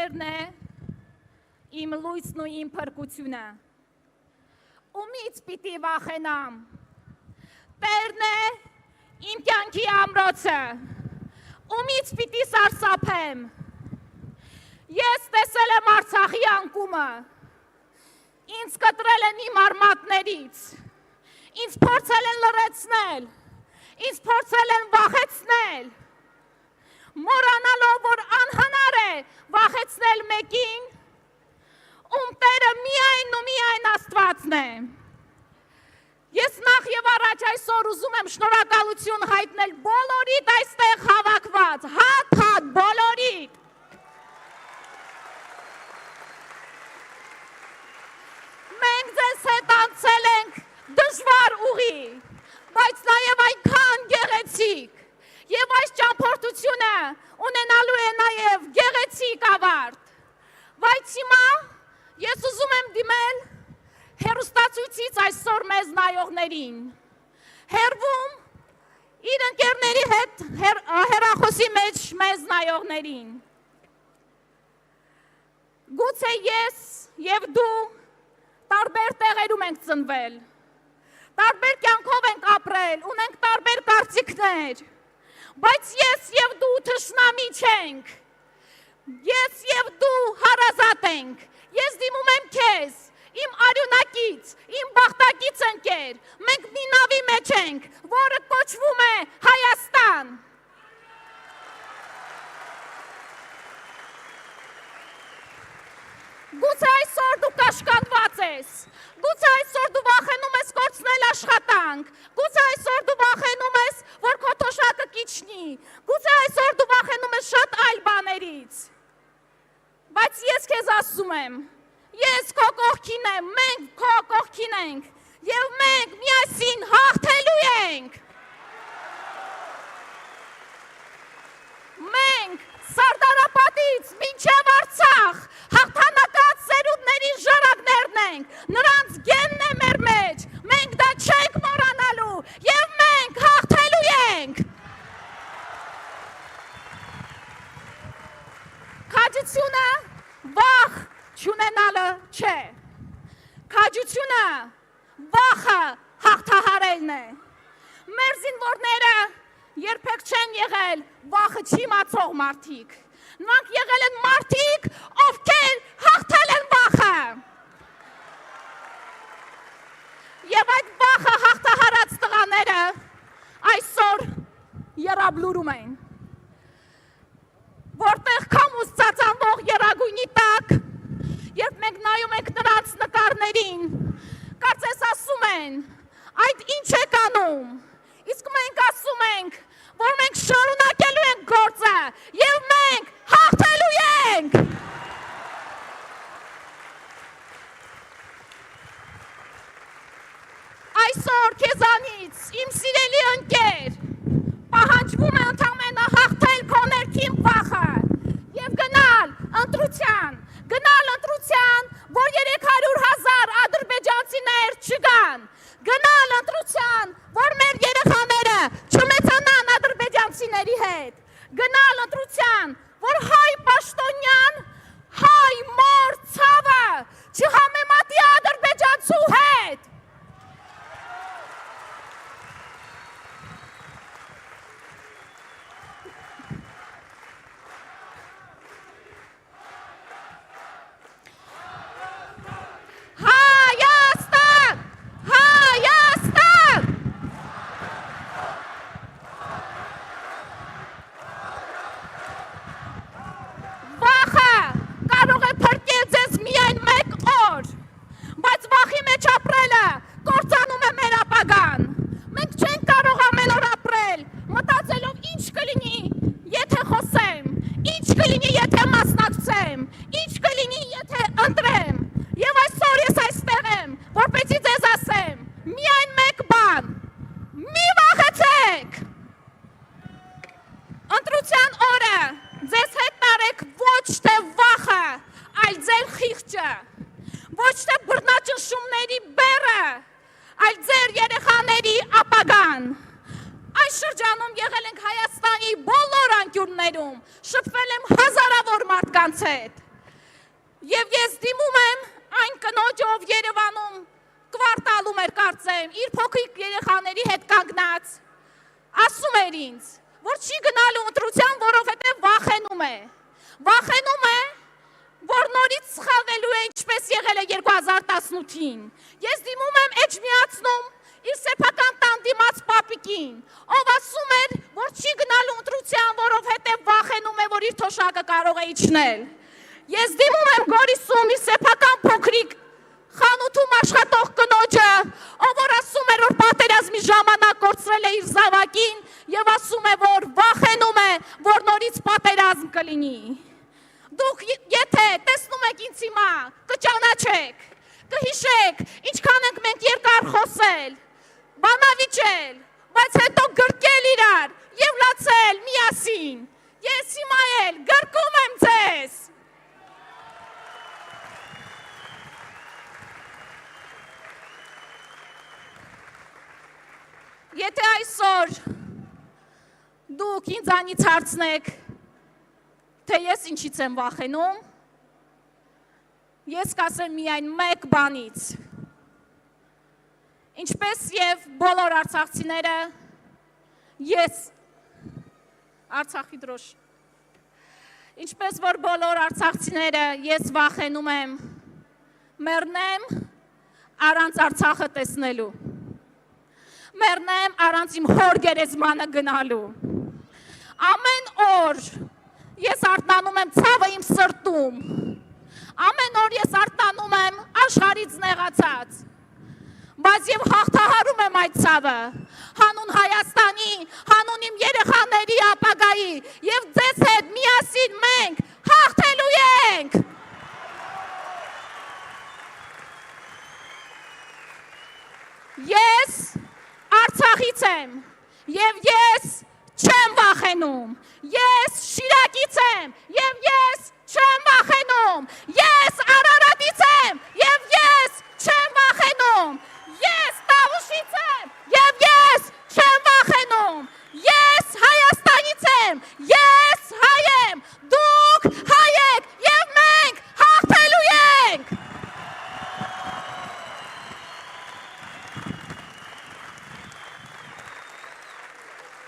Տերն է իմ լույսն ու իմ փրկությունը։ Ումից պիտի վախենամ։ Տերն է իմ կյանքի ամրոցը։ Ումից պիտի սարսափեմ։ Ես տեսել եմ Արցախի անկումը։ Ինձ կտրել են իմ արմատներից։ Ինձ փորձել են լռեցնել։ Ինձ փորձել են վախեցնել։ Մոռանալով, որ անհնար է վախեցնել մեկին, ում Տերը միայն ու միայն Աստվածն է։ Ես նախ եւ առաջ այսօր ուզում եմ շնորհակալություն հայտնել բոլորիդ այստեղ հավաքված, հատ բոլորիդ։ Մենք ձեզ հետ անցել ենք դժվար ուղի, բայց նաեւ այնքան գեղեցիկ, եւ այս ճամփորդությունը ունենալու է նաեւ գեղեցիկ ավարտ։ Բայց հիմա ես ուզում եմ դիմել հեռուստացույցից այսօր մեզ նայողներին, հեռվում իր ընկերների հետ հեռախոսի մեջ մեզ նայողներին։ Գուցե ես եւ դու տարբեր տեղերում ենք ծնվել, տարբեր կյանքով ենք ապրել, ունենք տարբեր կարծիքներ, բայց ես եւ դու թշնամի չենք, ես եւ դու հարազատ ենք, ես դիմում եմ քեզ, իմ արյունակից, իմ բախտակից ընկեր, մենք մի նավի մեջ ենք, որը կոչվում է Հայաստան։ Գուցե այսօր դու կաշկանդված ես, գուցե այսօր դու վախենում ես կորցնել աշխատանք, գուցե այսօր դու վախենում ես, որ քո թոշակը կիջնի, գուցե այսօր դու վախենում ես շատ այլ բաներից, բայց ես քեզ ասում եմ, ես քո կողքին եմ, մենք քո կողքին ենք, եւ մենք միասին հաղթելու ենք։ Մենք Սարդարապատից մինչև Արցախ հաղթանակած սերունդների ժառանգներն ենք, նրանց գենն է մեր մեջ, մենք դա չենք մոռանալու եւ մենք հաղթելու ենք։ Քաջությունը վախ չունենալը չէ, քաջությունը վախը հաղթահարելն է։ Մեր զինվորները երբեք չեն եղել վախը չիմացող մարդիկ, նրանք եղել են մարդիկ, ովքեր հաղթել են վախը։ Եվ այդ վախը հաղթահարած տղաները այսօր եռաբլուրում են, որտեղ քամուց ծածանվող եռագույնի տակ, երբ մենք նայում ենք նրանց նկարներին, կարծես ասում են, այդ ինչ եք անում, իսկ մենք ասում ենք, որ մենք շարունակելու ենք գործը եւ մենք հաղթելու ենք։ Այսօր քեզանից, իմ սիրելի ընկեր, պահանջվում է ընդամենը հաղթել քո ներքին վախը եւ գնալ ընտրության, որ 300,000 ադրբեջանցիներ չգան, գնալ ընտրության, որ մեր երեխաները չմեծանան ադրբեջանցիների հետ, գնալ ընտրության, որ հայ պաշտոնյան, հայ մոր ցավը չհամեմատի ադրբեջանցու հետ։ Ոչ թե բռնաճնշումների բեռը, այլ ձեր երեխաների ապագան։ Այս շրջանում եղել ենք Հայաստանի բոլոր անկյուններում, շփվել եմ հազարավոր մարդկանց հետ։ Եվ ես դիմում եմ այն կնոջը, ով Երևանում կվարտալում էր կարծեմ, իր փոքրիկ երեխաների հետ կանգնած, ասում էր ինձ, որ չի գնալու ընտրության, որովհետև վախենում է, որ նորից սխալվելու է, ինչպես եղել է 2018-ին։ Ես դիմում եմ էջմիածնում իր սեփական տան դիմաց պապիկին, ով ասում էր, որ չի գնալու ընտրության, որովհետև վախենում է, որ իր թոշակը կարող է իջնել։ Ես դիմում եմ Գորիսում իր սեփական փոքրիկ խանութում աշխատող կնոջը, ով որ ասում էր, որ պատերազմի ժամանակ կորցրել է իր զավակին եւ ասում է, որ վախենում է, որ նորից պատերազմ կլինի։ Դուք եթե տեսնում եք ինձ հիմա, կճանաչեք, կհիշեք, ինչքան ենք մենք երկար խոսել, բանավիճել, բայց հետո գրկել իրար եւ լացել միասին։ Ես հիմա էլ գրկում եմ ձեզ։ Եթե այսօր դուք ինձանից հարցնեք, թե ես ինչից եմ վախենում, ես կասեմ միայն մեկ բանից։ Ինչպես եւ բոլոր արցախցիները, Արցախի դրոշ։ Ինչպես որ բոլոր արցախցիները, ես վախենում եմ մեռնեմ առանց Արցախը տեսնելու։ Մեռնեմ առանց իմ հոր գերեզմանը գնալու։ Ամեն օր ես արթնանում եմ ցավը իմ սրտում։ Ամեն օր ես արթնանում եմ աշխարհից նեղացած։ Բայց եւ հաղթահարում եմ այդ ցավը։ Հանուն Հայաստանի, հանուն իմ երեխաների ապագայի եւ ձեզ հետ միասին մենք հաղթելու ենք։ Ես Արցախից եմ եւ ես չեմ վախենում, ես Շիրակից եմ և ես չեմ վախենում, ես